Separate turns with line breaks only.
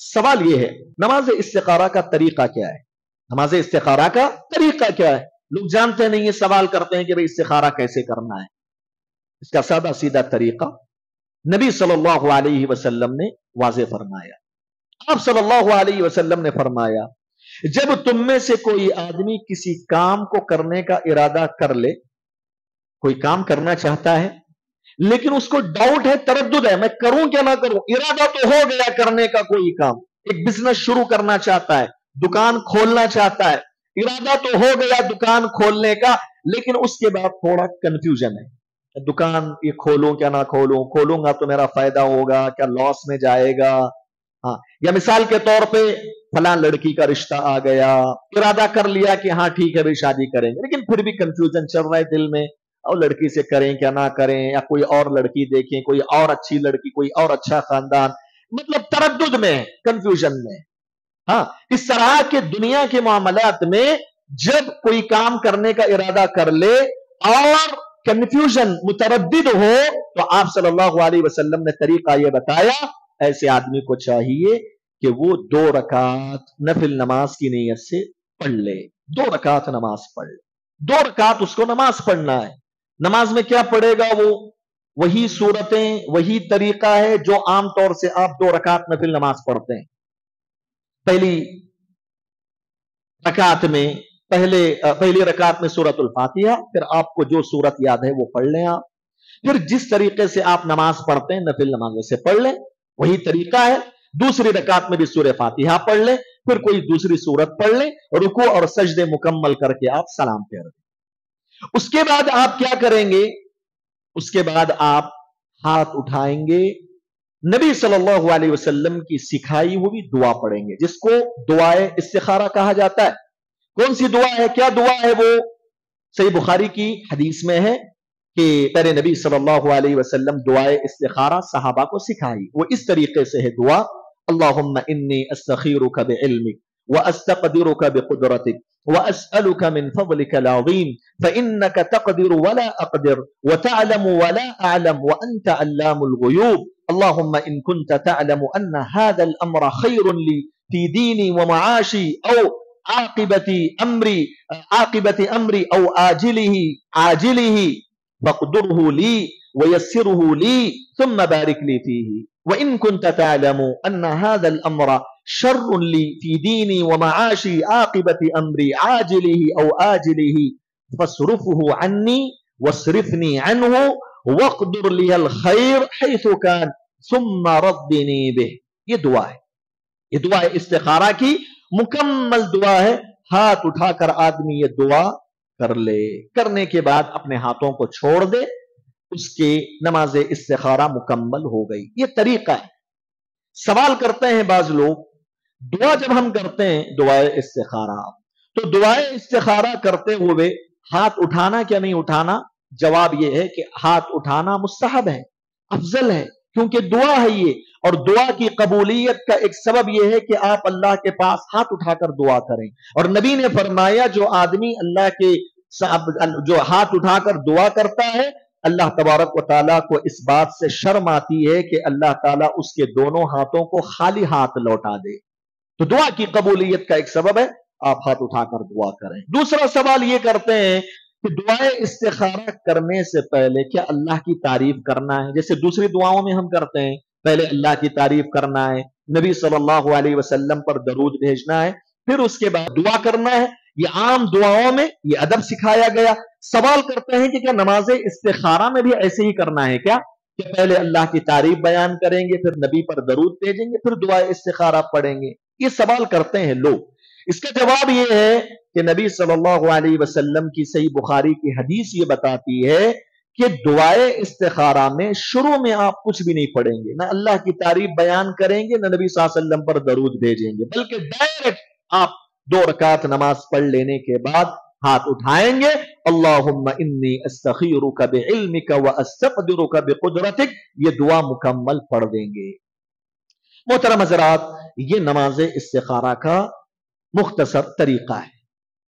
سوال یہ ہے نماز استخارہ کا طریقہ کیا ہے؟ نماز استخارہ کا طریقہ کیا ہے؟ لوگ جانتے نہیں، یہ سوال کرتے ہیں کہ بھئی استخارہ کیسے کرنا ہے۔ اس کا سادہ سیدھا طریقہ نبی صلی اللہ علیہ وسلم نے واضح فرمایا۔ آپ صلی اللہ علیہ وسلم نے فرمایا جب تم میں سے کوئی آدمی کسی کام کو کرنے کا ارادہ کر لے، کوئی کام کرنا چاہتا ہے لیکن اس کو ڈاؤٹ ہے، تردد ہے، میں کروں کیا نہ کروں، ارادہ تو ہو گیا کرنے کا، کوئی کام، ایک بزنس شروع کرنا چاہتا ہے، دکان کھولنا چاہتا ہے، ارادہ تو ہو گیا دکان کھولنے کا، لیکن اس کے بعد تھوڑا کنفیوژن ہے، دکان یہ کھولوں کیا نہ کھولوں، کھولوں گا تو میرا فائدہ ہوگا کیا لاس میں جائے گا، ہاں، یا مثال کے طور پہ فلاں لڑکی کا رشتہ آ گیا، ارادہ کر لیا کہ ہاں ٹھیک ہے بھائی شادی کریں گے، لیکن پھر بھی کنفیوژن چل رہا ہے دل میں، اور لڑکی سے کریں کیا نہ کریں، یا کوئی اور لڑکی دیکھیں، کوئی اور اچھی لڑکی، کوئی اور اچھا خاندان، مطلب تردد میں، کنفیوژن میں۔ ہاں، اس طرح کے دنیا کے معاملات میں جب کوئی کام کرنے کا ارادہ کر لے اور کنفیوژن، متردد ہو، تو آپ صلی اللہ علیہ وسلم نے طریقہ یہ بتایا، ایسے آدمی کو چاہیے کہ وہ 2 رکعت نفل نماز کی نیت سے پڑھ لے، 2 رکعت نماز پڑھ لے، 2 رکعت اس کو نماز پڑھنا ہے۔ نماز میں کیا پڑھے گا وہ؟ وہی صورتیں، وہی طریقہ ہے جو عام طور سے آپ 2 رکعت نفل نماز پڑھتے ہیں۔ پہلی رکعت میں پہلی رکعت میں سورۃ الفاتحہ، پھر آپ کو جو سورت یاد ہے وہ پڑھ لیں آپ، پھر جس طریقے سے آپ نماز پڑھتے ہیں نفل نماز سے پڑھ لیں، وہی طریقہ ہے۔ دوسری رکعت میں بھی سورہ فاتحہ پڑھ لیں، پھر کوئی دوسری سورت پڑھ لیں، رکوع اور سجدے مکمل کر کے آپ سلام پھیر دیں۔ اس کے بعد آپ کیا کریں گے؟ اس کے بعد آپ ہاتھ اٹھائیں گے، نبی صلی اللہ علیہ وسلم کی سکھائی ہوئی دعا پڑھیں گے، جس کو دعائے استخارہ کہا جاتا ہے۔ کون سی دعا ہے؟ کیا دعا ہے وہ؟ صحیح بخاری کی حدیث میں ہے کہ پیارے نبی صلی اللہ علیہ وسلم دعائے استخارہ صحابہ کو سکھائی، وہ اس طریقے سے ہے دعا: اللہم انی استخیرک بعلمک واستقدرک بقدرتک واسألک من فضلک العظیم فإنک تقدر ولا اقدر وتعلم ولا اعلم وانت علام الغیوب اللہم ان كنت تعلم ان هذا الامر خیر لی فی دینی ومعاشی او عاقبت امری او عاجلہ فاقدره لی ویسره لی ثم بارک لی فیہ وَإِن كُنْتَ تَعْلَمُ أَنَّ هَذَا الْأَمْرَ شَرٌّ لِّي فِي دِينِي وَمَعَاشِي عَاقِبَةِ أَمْرِي عَاجِلِهِ أَوْ آجِلِهِ فَاصْرِفْهُ عَنِّي وَاصْرِفْنِي عَنْهُ وَاقْدُرْ لِيَ الْخَيْرَ حَيْثُ كَانَ ثُمَّ رَدِّنِي بِهِ۔ یہ دعا ہے، یہ دعا استخارہ کی مکمل دعا ہے۔ ہاتھ اٹھا کر آدمی یہ دعا کر لے، کرنے کے بعد اپنے ہاتھوں کو چھوڑ دے، اس کے نماز استخارہ مکمل ہو گئی۔ یہ طریقہ ہے۔ سوال کرتے ہیں بعض لوگ، دعا جب ہم کرتے ہیں دعائے استخارہ، تو دعائے استخارہ کرتے ہوئے ہاتھ اٹھانا کیا نہیں اٹھانا؟ جواب یہ ہے کہ ہاتھ اٹھانا مستحب ہے، افضل ہے، کیونکہ دعا ہے یہ، اور دعا کی قبولیت کا ایک سبب یہ ہے کہ آپ اللہ کے پاس ہاتھ اٹھا کر دعا کریں، اور نبی نے فرمایا جو آدمی اللہ کے جو ہاتھ اٹھا کر دعا کرتا ہے، اللہ تبارک و تعالیٰ کو اس بات سے شرم آتی ہے کہ اللہ تعالیٰ اس کے دونوں ہاتھوں کو خالی ہاتھ لوٹا دے۔ تو دعا کی قبولیت کا ایک سبب ہے آپ ہاتھ اٹھا کر دعا کریں۔ دوسرا سوال یہ کرتے ہیں کہ دعائے استخارہ کرنے سے پہلے کیا اللہ کی تعریف کرنا ہے؟ جیسے دوسری دعاؤں میں ہم کرتے ہیں، پہلے اللہ کی تعریف کرنا ہے، نبی صلی اللہ علیہ وسلم پر درود بھیجنا ہے، پھر اس کے بعد دعا کرنا ہے۔ یہ عام دعاؤں میں یہ ادب سکھایا گیا۔ سوال کرتے ہیں کہ کیا نماز استخارہ میں بھی ایسے ہی کرنا ہے کیا؟ کہ پہلے اللہ کی تعریف بیان کریں گے، پھر نبی پر درود بھیجیں گے، پھر دعائے استخارہ پڑھیں گے؟ یہ سوال کرتے ہیں لوگ۔ اس کا جواب یہ ہے کہ نبی صلی اللہ علیہ وسلم کی صحیح بخاری کی حدیث یہ بتاتی ہے کہ دعائے استخارہ میں شروع میں آپ کچھ بھی نہیں پڑھیں گے، نہ اللہ کی تعریف بیان کریں گے، نہ نبی صلی اللہ علیہ وسلم پر درود بھیجیں گے، بلکہ ڈائریکٹ آپ 2 رکعت نماز پڑھ لینے کے بعد ہاتھ اٹھائیں گے، اللہم انی استخیرک بعلمک واستقدرک بقدرتک، یہ دعا مکمل پڑھ دیں گے۔ محترم حضرات، یہ نماز استخارہ کا مختصر طریقہ ہے۔